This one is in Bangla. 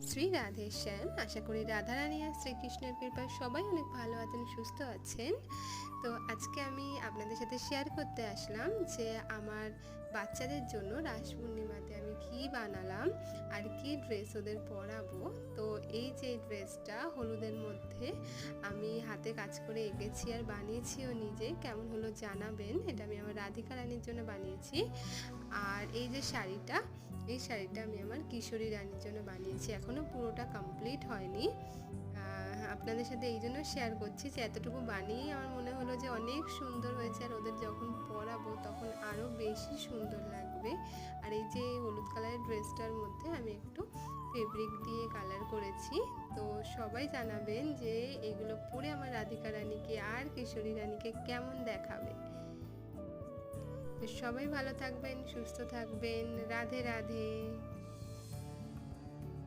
শ্রী রাধেশ্যাম। আশা করি রাধারানী আর শ্রীকৃষ্ণের কৃপায় সবাই অনেক ভালো আছেন, সুস্থ আছেন। তো আজকে আমি আপনাদের সাথে শেয়ার করতে আসলাম যে আমার বাচ্চাদের জন্য রাস পূর্ণিমাতে আমি কি বানালাম আর কি ড্রেস ওদের পরাবো। তো এই যে ড্রেসটা হলুদের মধ্যে আমি হাতে কাজ করে এঁকেছি আর বানিয়েছিও নিজে, কেমন হলো জানাবেন। এটা আমি আমার রাধিকা রানীর জন্য বানিয়েছি। আর এই যে শাড়িটা, এই শাড়িটা আমি আমার কিশোরী রানীর জন্য বানিয়েছি, এখনও পুরোটা কমপ্লিট হয়নি। আপনাদের সাথে এই জন্য শেয়ার করছি যে এতটুকু বানিয়েই আমার মনে হলো যে অনেক সুন্দর হয়েছে, আর ওদের যখন পরাবো তখন আরও বেশি সুন্দর লাগবে। আর এই যে হলুদ কালারের ড্রেসটার মধ্যে আমি একটু ফেব্রিক দিয়ে কালার করেছি। তো সবাই জানাবেন যে এগুলো পরে আমার রাধিকা রানীকে আর কিশোরী রানীকে কেমন দেখাবে। তো সবাই ভালো থাকবেন, সুস্থ থাকবেন। রাধে রাধে।